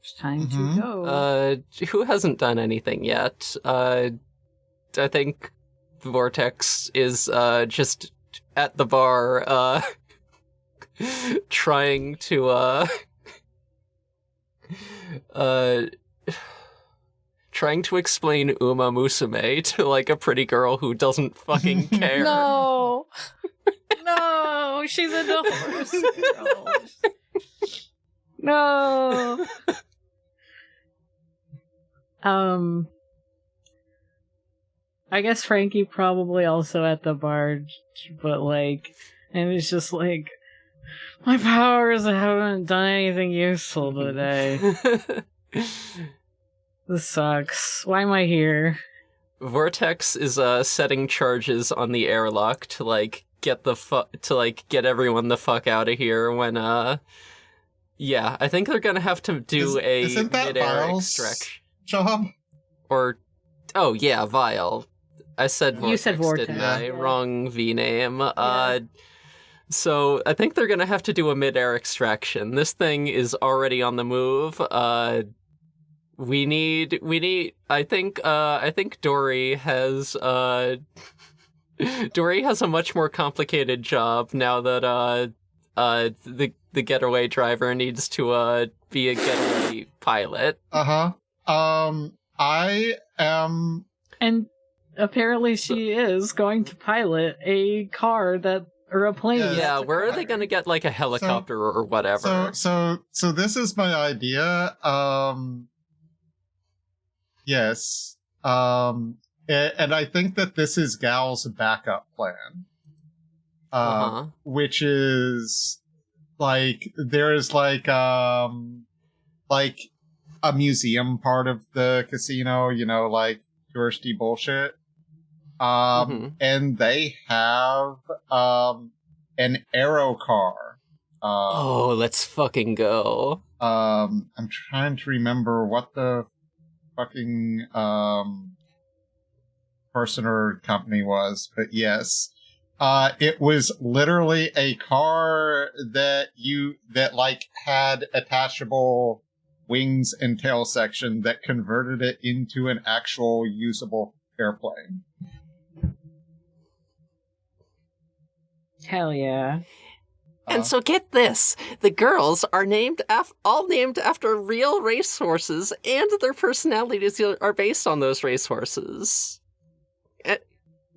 It's time to go. Who hasn't done anything yet? I think Vortex is, just at the bar, trying to explain Uma Musume to, like, a pretty girl who doesn't fucking care. No, she's a horse. No. I guess Frankie probably also at the bar, but, like, and it's just like, My powers haven't done anything useful today. This sucks. Why am I here? Vortex is setting charges on the airlock to like get everyone the fuck out of here when yeah, I think they're gonna have to do isn't that mid-air Vile's extraction. job? Or oh yeah, Vile. I said Vortex, You said Vortex, didn't I? yeah. Wrong V name. Yeah. So I think they're gonna have to do a mid-air extraction. This thing is already on the move. We need. I think Dory has. Dory has a much more complicated job now that the getaway driver needs to be a getaway pilot. I am. And apparently she is going to pilot a car or a plane. Yes. Yeah, where are they going to get like a helicopter or whatever? So this is my idea. Yes. And I think that this is Gal's backup plan. Which is like there's like a museum part of the casino, you know, like touristy bullshit. And they have an aero car. Oh, let's fucking go. I'm trying to remember what the fucking person or company was, but yes. It was literally a car that like had attachable wings and tail section that converted it into an actual usable airplane. Hell yeah. And so get this, the girls are all named after real racehorses, and their personalities are based on those racehorses.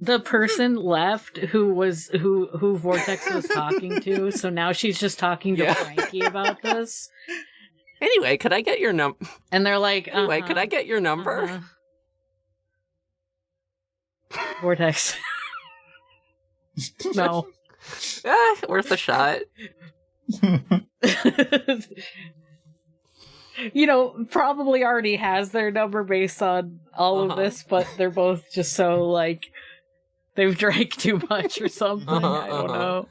The person left who Vortex was talking to, so now she's just talking to Frankie about this. Anyway, could I get your number? And they're like, Anyway, could I get your number? Vortex. No. Worth a shot. You know, probably already has their number based on all of this, but they're both just so, like, they've drank too much or something. I don't know.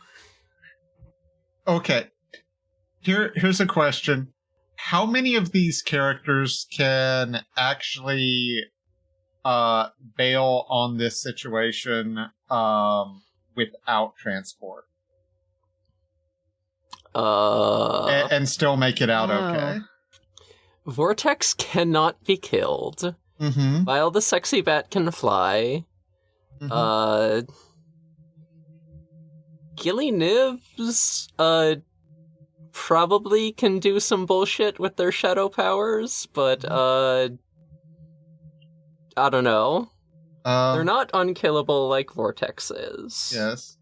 Okay. Here's a question. How many of these characters can actually bail on this situation without transport? And still make it out okay? Vortex cannot be killed. Mm-hmm. While the sexy bat can fly. Mm-hmm. Gilly Nibbs probably can do some bullshit with their shadow powers, but I don't know. They're not unkillable like Vortex is. Yes.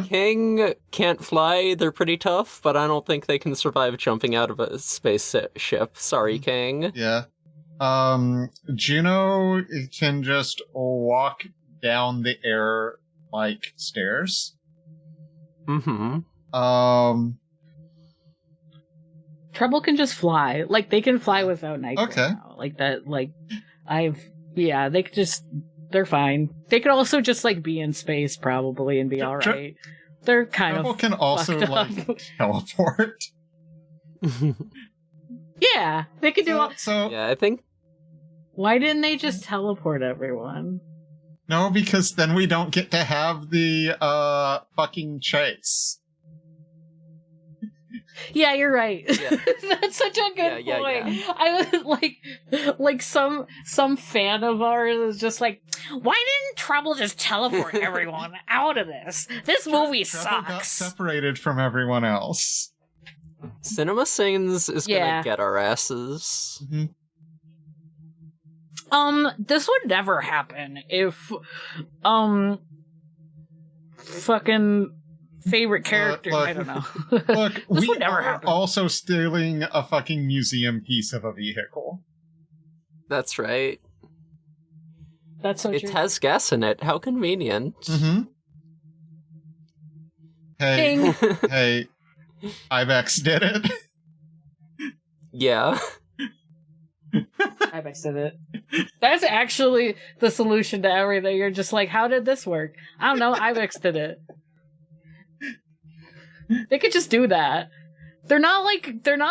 King can't fly, they're pretty tough, but I don't think they can survive jumping out of a spaceship. Sorry, King. Yeah. Juno can just walk down the air like stairs. Treble can just fly. Like, they can fly without Nightcore now. Like, that, like, they could just, they're fine. They could also just, like, be in space, probably, and be alright. They're kind Treble of can also, like, teleport. Yeah, they could do all... So, yeah, I think... Why didn't they just teleport everyone? No, because then we don't get to have the, fucking chase. Yeah, you're right. Yeah. That's such a good point. Yeah. I was like some fan of ours is just like, why didn't Treble just teleport everyone out of this? This movie Treble got sucks. separated from everyone else. Cinema Sins is gonna get our asses. Mm-hmm. This would never happen if, fucking favorite character, look, I don't know. Look, This we would never are happen. also stealing a fucking museum piece of a vehicle. That's right. That's so It true. has gas in it. How convenient. Mm-hmm. Hey, hey, Ibex did it. Yeah. Ibex did it. That's actually the solution to everything. You're just like, how did this work? I don't know. Ibex did it. They could just do that. They're not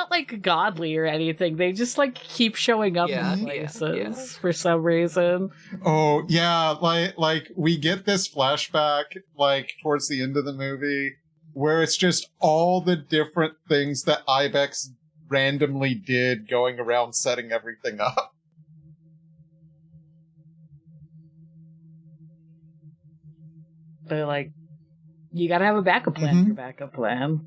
like godly or anything. They just like keep showing up in places for some reason. Oh yeah, like we get this flashback like towards the end of the movie where it's just all the different things that Ibex randomly did going around setting everything up. They're like, you gotta have a backup plan for backup plan.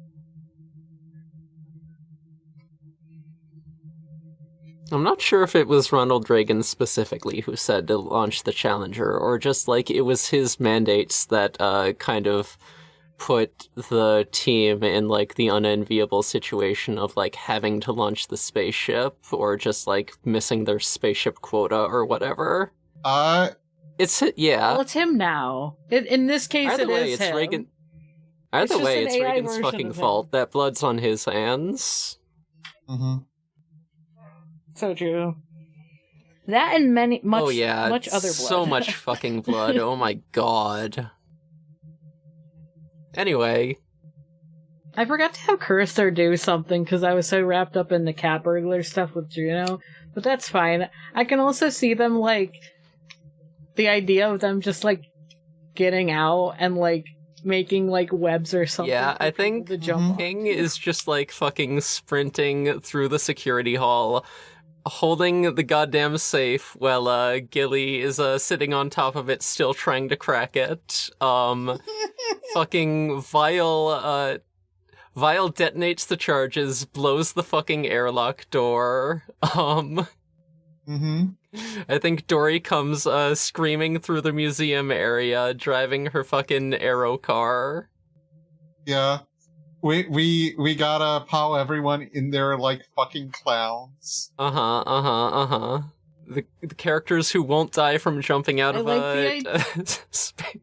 I'm not sure if it was Ronald Reagan specifically who said to launch the Challenger, or just like it was his mandates that kind of put the team in like the unenviable situation of like having to launch the spaceship or just like missing their spaceship quota or whatever. It's Well, it's him now. In this case, either it way, is it's him. Reagan. Either way, it's AI Reagan's version fucking of him. fault. That blood's on his hands. Mm-hmm. So true. That and much other blood. So much fucking blood. Oh my god. Anyway. I forgot to have Cursor do something because I was so wrapped up in the cat burglar stuff with Juno, but that's fine. I can also see them, like, the idea of them just, like, getting out and, like, making, like, webs or something. Yeah, I think to jump King is just, like, fucking sprinting through the security hall, holding the goddamn safe while Gilly is sitting on top of it, still trying to crack it. Fucking Vile detonates the charges, blows the fucking airlock door. I think Dory comes screaming through the museum area, driving her fucking aero car. Yeah. We gotta pow everyone in there like fucking clowns. The characters who won't die from jumping out of a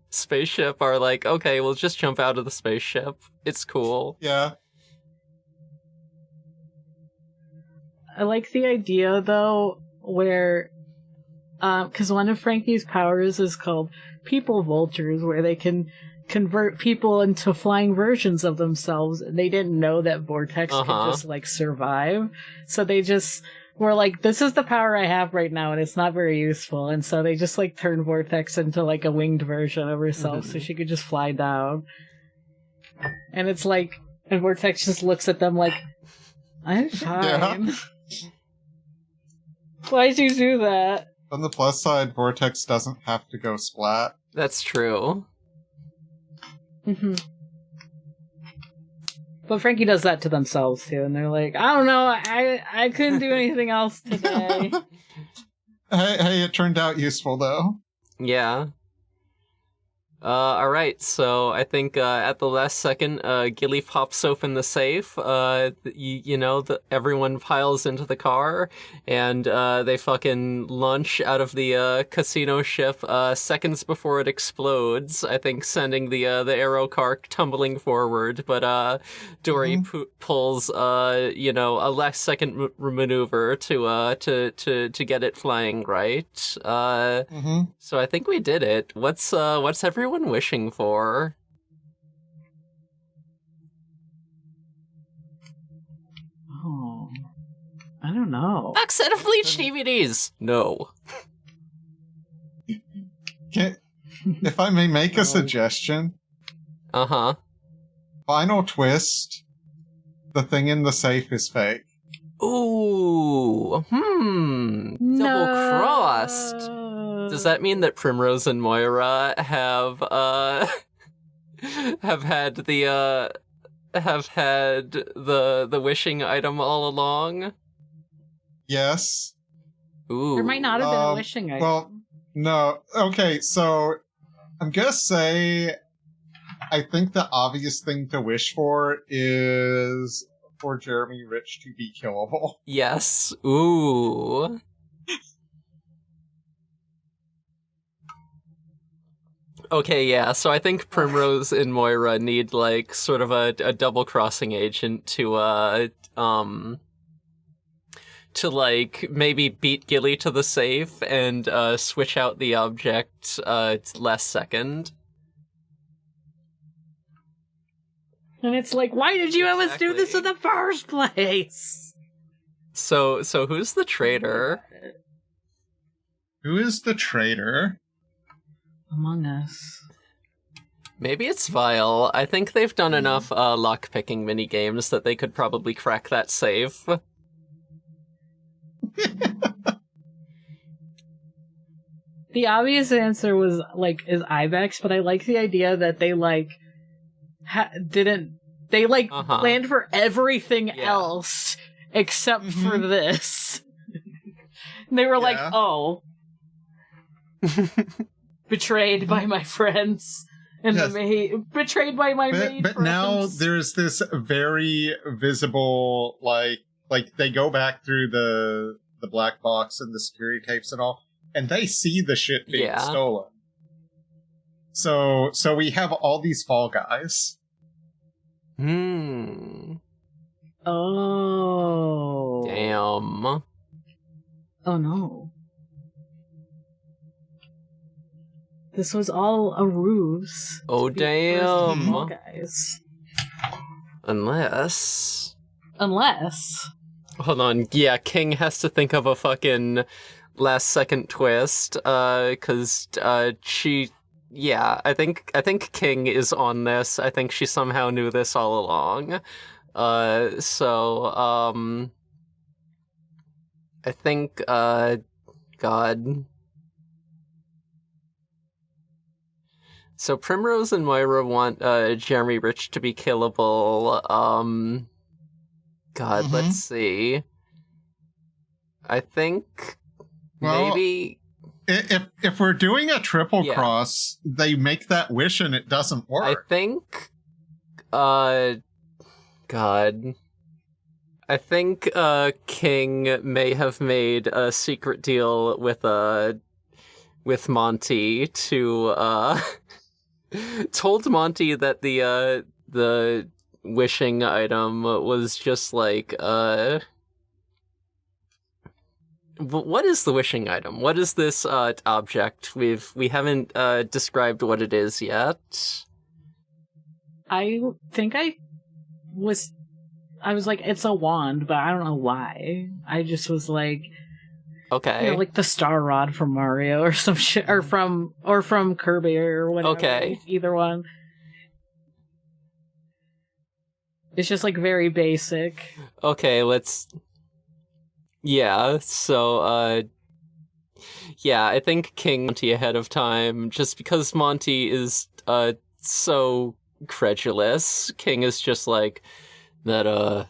spaceship are like, okay, we'll just jump out of the spaceship. It's cool. Yeah. I like the idea, though, where, because one of Frankie's powers is called People Vultures, where they can convert people into flying versions of themselves. They didn't know that Vortex could just, like, survive. So they just were like, this is the power I have right now, and it's not very useful. And so they just, like, turned Vortex into, like, a winged version of herself so she could just fly down. And it's like, and Vortex just looks at them like, I'm fine. Yeah. Why'd you do that? On the plus side, Vortex doesn't have to go splat. That's true. But Frankie does that to themselves too, and they're like, I don't know, I couldn't do anything else today. Hey, it turned out useful though. Yeah. Alright, so I think at the last second, Gilly pops open the safe, everyone piles into the car, and they fucking launch out of the casino ship seconds before it explodes, I think sending the aero car tumbling forward, but Dory pulls, a last second maneuver to get it flying right. So I think we did it. What's everyone wishing for? Oh, I don't know. Next set of Bleach DVDs. No. If I may make a suggestion. Final twist. The thing in the safe is fake. Ooh. Double crossed. Does that mean that Primrose and Moira have had the wishing item all along? Yes. Ooh. There might not have been a wishing item. Well, no. Okay, so I'm gonna say I think the obvious thing to wish for is for Jeremy Rich to be killable. Yes. Ooh. Okay, yeah, so I think Primrose and Moira need, like, sort of a double-crossing agent to, like, maybe beat Gilly to the safe and, switch out the object, last second. And it's like, why did you have us do this in the first place? So who's the traitor? Who is the traitor? Among Us. Maybe it's Vile. I think they've done enough lock-picking mini-games that they could probably crack that safe. The obvious answer was, like, is Ibex, but I like the idea that they, like, planned for everything else except for this. And they were like, oh. Betrayed by my friends. And betrayed by my maid But friends. now there's this very visible, like they go back through the black box and the security tapes and all, and they see the shit being stolen. So we have all these fall guys. Oh. Damn. Oh no. This was all a ruse. Oh damn. Fall guys. Unless. Hold on, yeah, King has to think of a fucking last second twist, cause, she, yeah, I think King is on this. I think she somehow knew this all along. I think, God. So Primrose and Moira want, Jeremy Rich to be killable, God, let's see. I think maybe if we're doing a triple cross, they make that wish and it doesn't work. I think God. I think King may have made a secret deal with Monty to told Monty that the wishing item was just like what is the wishing item? What is this object? We haven't described what it is yet. I think I was like, it's a wand, but I don't know why. I just was like, okay, you know, like the star rod from Mario or some shit, or from Kirby or whatever. Okay, either one. It's just like very basic. Okay, yeah, so, I think King Monty ahead of time, just because Monty is, so credulous. King is just like, that,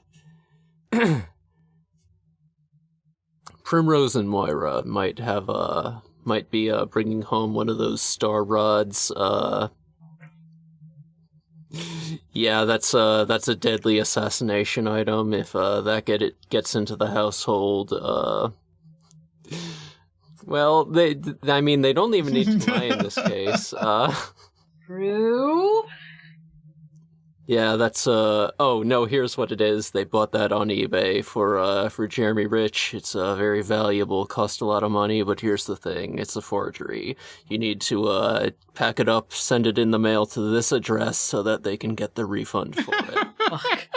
Primrose and Moira might be, bringing home one of those star rods, yeah, that's a deadly assassination item. If that gets into the household, well, they don't even need to lie in this case. True. Yeah, that's oh no, here's what it is. They bought that on eBay for Jeremy Rich. It's very valuable, cost a lot of money, but here's the thing, it's a forgery. You need to pack it up, send it in the mail to this address so that they can get the refund for it. Fuck.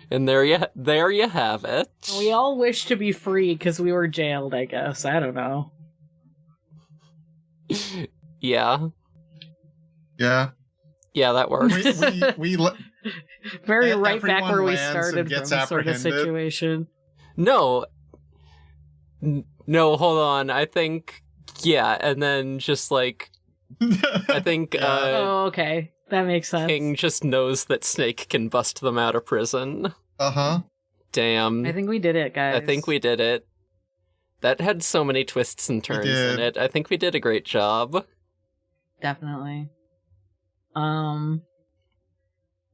And there you have it. We all wish to be free because we were jailed, I guess. I don't know. Yeah. Yeah. Yeah, that works. We very right back where we started from this sort of situation. No, hold on. I think, yeah, and then just like, I think, oh, okay. That makes sense. King just knows that Snake can bust them out of prison. Uh-huh. Damn. I think we did it, guys. I think we did it. That had so many twists and turns in it. I think we did a great job. Definitely.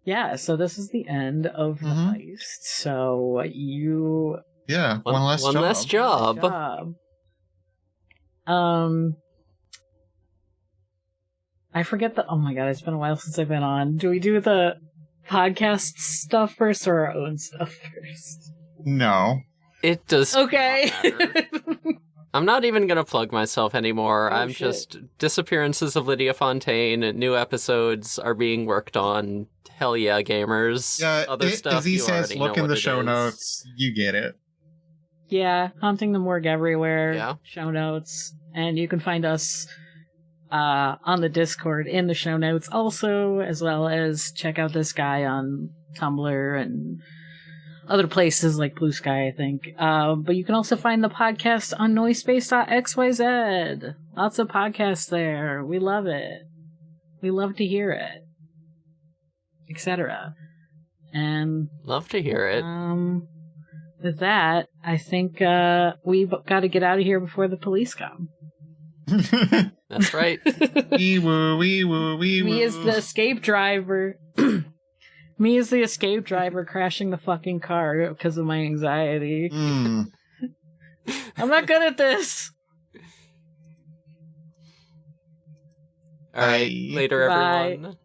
Yeah, so this is the end of the heist. So Yeah, one last job. Last job. I forget the. Oh my god, it's been a while since I've been on. Do we do the podcast stuff first or our own stuff first? No. It does. Okay. Not matter. I'm not even gonna plug myself anymore. Oh, I'm shit. just disappearances of Lydia Fontaine. New episodes are being worked on. Hell yeah, gamers. Yeah, Other stuff. as he you says, already look know in what the it show is. notes. You get it. Yeah, Haunting the Morg everywhere. Yeah. Show notes. And you can find us on the Discord in the show notes also, as well as check out this guy on Tumblr and other places like Blue Sky, I think. But you can also find the podcast on noisepace.xyz. Lots of podcasts there. We love it. We love to hear it. Etc. And Love to hear it. with that, I think we've got to get out of here before the police come. That's right. Wee woo, wee woo, wee woo. Me as the escape driver. Me as the escape driver crashing the fucking car because of my anxiety. Mm. I'm not good at this. All right. Bye. Later, Bye. everyone.